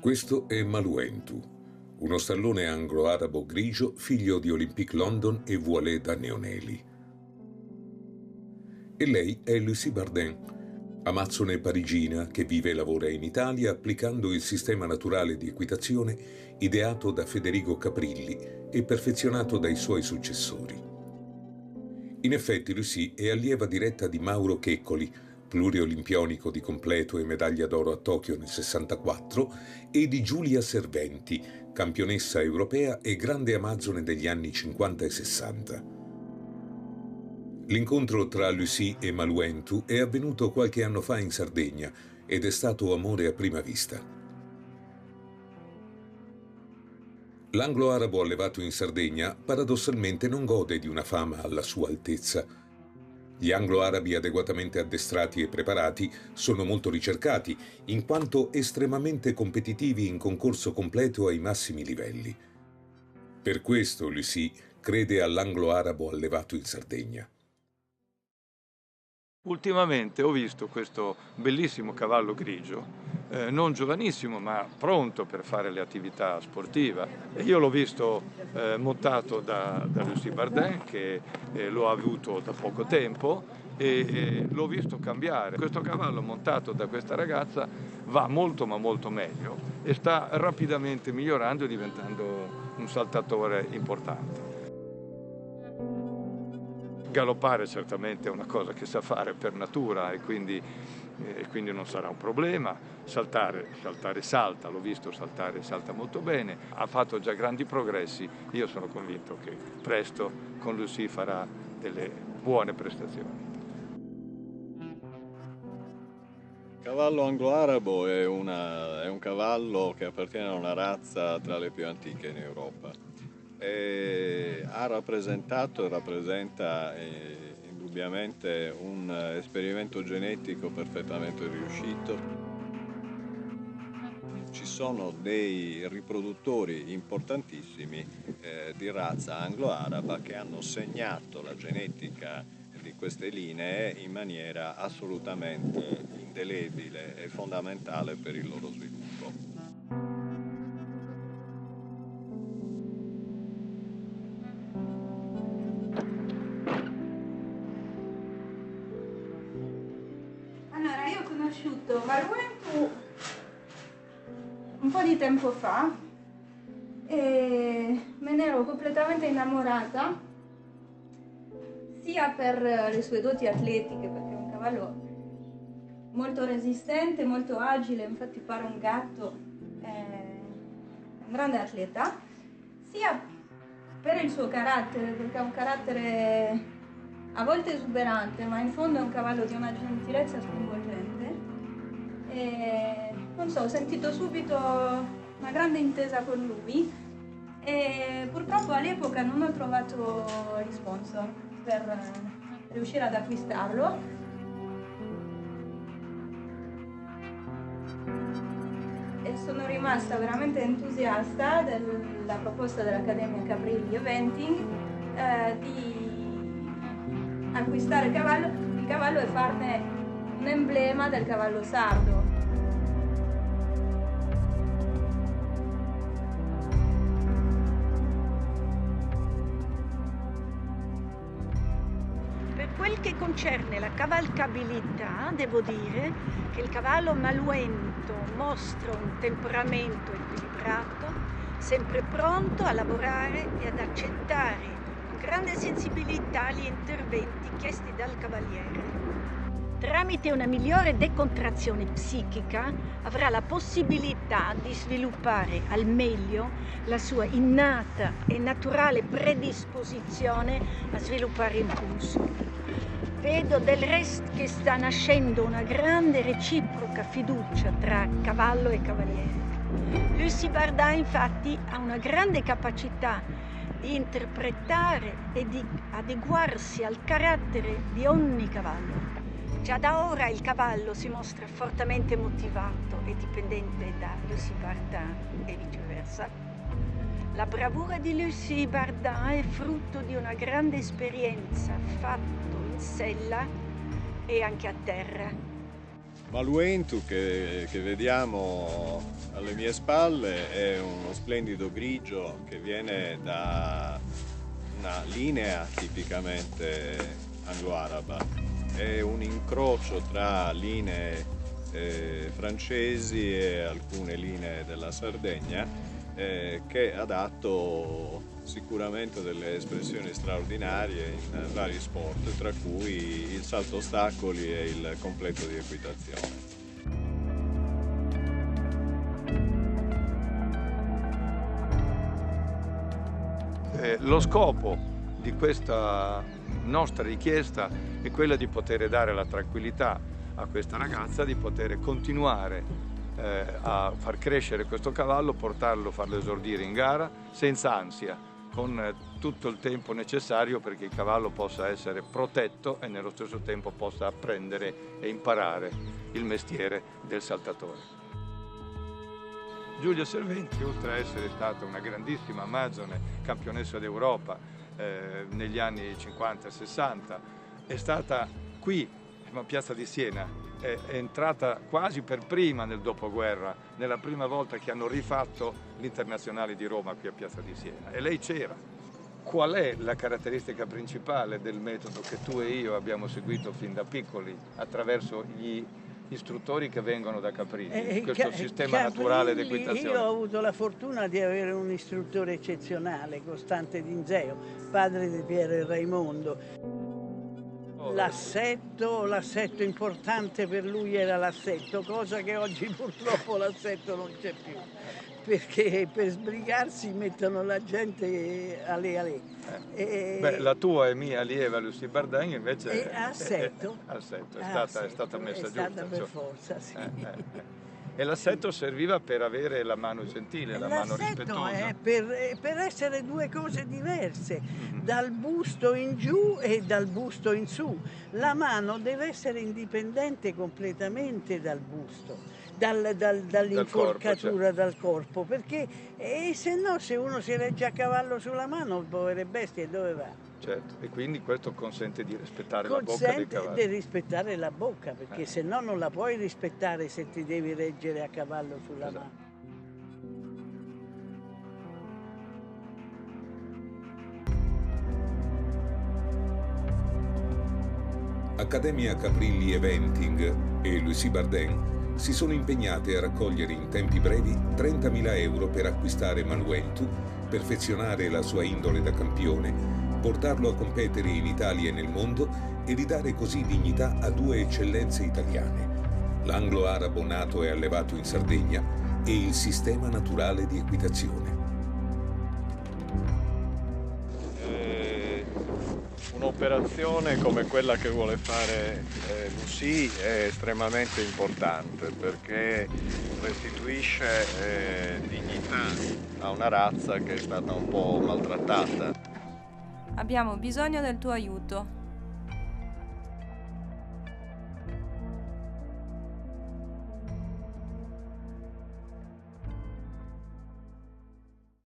Questo è Maluentu, uno stallone anglo-arabo grigio, figlio di Olympique London e Vualeda Neoneli. E lei è Lucie Bardin, amazzone parigina che vive e lavora in Italia applicando il sistema naturale di equitazione ideato da Federico Caprilli e perfezionato dai suoi successori. In effetti Lucie è allieva diretta di Mauro Checcoli, pluriolimpionica di completo e medaglia d'oro a Tokyo nel 64, e di Giulia Serventi, campionessa europea e grande amazzone degli anni 50 e 60. L'incontro tra Lucie e Maluentu è avvenuto qualche anno fa in Sardegna ed è stato amore a prima vista. L'anglo-arabo allevato in Sardegna paradossalmente non gode di una fama alla sua altezza. Gli anglo-arabi adeguatamente addestrati e preparati sono molto ricercati, in quanto estremamente competitivi in concorso completo ai massimi livelli. Per questo Lucie crede all'anglo-arabo allevato in Sardegna. Ultimamente ho visto questo bellissimo cavallo grigio, non giovanissimo ma pronto per fare le attività sportive. Io l'ho visto montato da Lucie Bardin, che lo ha avuto da poco tempo, e l'ho visto cambiare. Questo cavallo montato da questa ragazza va molto ma molto meglio e sta rapidamente migliorando e diventando un saltatore importante. Galoppare certamente è una cosa che sa fare per natura e quindi non sarà un problema. Saltare salta, l'ho visto saltare, salta molto bene, ha fatto già grandi progressi. Io sono convinto che presto con Lucie farà delle buone prestazioni. Il cavallo anglo-arabo è un cavallo che appartiene a una razza tra le più antiche in Europa. Ha rappresentato e rappresenta indubbiamente un esperimento genetico perfettamente riuscito. Ci sono dei riproduttori importantissimi di razza anglo-araba che hanno segnato la genetica di queste linee in maniera assolutamente indelebile e fondamentale per il loro sviluppo. Ho conosciuto Maluentu un po' di tempo fa e me ne ero completamente innamorata, sia per le sue doti atletiche, perché è un cavallo molto resistente, molto agile, infatti pare un gatto, un grande atleta, sia per il suo carattere, perché ha un carattere a volte esuberante, ma in fondo è un cavallo di una gentilezza sconvolgente. E, non so, ho sentito subito una grande intesa con lui e purtroppo all'epoca non ho trovato gli sponsor per riuscire ad acquistarlo. E sono rimasta veramente entusiasta della proposta dell'Accademia Caprilli Eventing di acquistare il cavallo e farne un emblema del cavallo sardo. Per quel che concerne la cavalcabilità, devo dire che il cavallo Maluentu mostra un temperamento equilibrato, sempre pronto a lavorare e ad accettare con grande sensibilità gli interventi chiesti dal cavaliere. Tramite una migliore decontrazione psichica avrà la possibilità di sviluppare al meglio la sua innata e naturale predisposizione a sviluppare impulso. Vedo del resto che sta nascendo una grande reciproca fiducia tra cavallo e cavaliere. Lucie Bardin infatti ha una grande capacità di interpretare e di adeguarsi al carattere di ogni cavallo. Già da ora il cavallo si mostra fortemente motivato e dipendente da Lucie Bardin e viceversa. La bravura di Lucie Bardin è frutto di una grande esperienza fatta in sella e anche a terra. Maluentu che vediamo alle mie spalle è uno splendido grigio che viene da una linea tipicamente anglo-araba. È un incrocio tra linee francesi e alcune linee della Sardegna che ha dato sicuramente delle espressioni straordinarie in vari sport, tra cui il salto ostacoli e il completo di equitazione. Lo scopo di questa nostra richiesta è quella di poter dare la tranquillità a questa ragazza, di poter continuare a far crescere questo cavallo, farlo esordire in gara senza ansia, con tutto il tempo necessario perché il cavallo possa essere protetto e nello stesso tempo possa apprendere e imparare il mestiere del saltatore. Giulia Serventi, oltre a essere stata una grandissima amazzone, campionessa d'Europa negli anni 50 e 60, è stata qui, a Piazza di Siena, è entrata quasi per prima nel dopoguerra, nella prima volta che hanno rifatto l'Internazionale di Roma qui a Piazza di Siena, e lei c'era. Qual è la caratteristica principale del metodo che tu e io abbiamo seguito fin da piccoli attraverso gli istruttori che vengono da Caprilli, questo sistema naturale di equitazione? Io ho avuto la fortuna di avere un istruttore eccezionale, Costante Dinzeo, padre di Piero e Raimondo. L'assetto importante per lui era l'assetto, cosa che oggi purtroppo l'assetto non c'è più, perché per sbrigarsi mettono la gente alle. La tua e mia allieva Lucie Bardin invece è stata messa giusta. È stata per forza, sì. E l'assetto serviva per avere la mano gentile, la mano rispettosa. È per essere due cose diverse, dal busto in giù e dal busto in su. La mano deve essere indipendente completamente dal busto, dall'inforcatura dal corpo, perché se no, se uno si regge a cavallo sulla mano, povere bestie, dove va? Certo, e quindi questo consente di rispettare la bocca del cavallo. Consente di rispettare la bocca, perché se no non la puoi rispettare se ti devi reggere a cavallo sulla mano. Accademia Caprilli Eventing e Lucie Bardin si sono impegnate a raccogliere in tempi brevi 30.000 euro per acquistare Maluentu, perfezionare la sua indole da campione, portarlo a competere in Italia e nel mondo e ridare così dignità a due eccellenze italiane, l'anglo-arabo nato e allevato in Sardegna e il sistema naturale di equitazione. Un'operazione come quella che vuole fare Lucie è estremamente importante perché restituisce dignità a una razza che è stata un po' maltrattata. Abbiamo bisogno del tuo aiuto.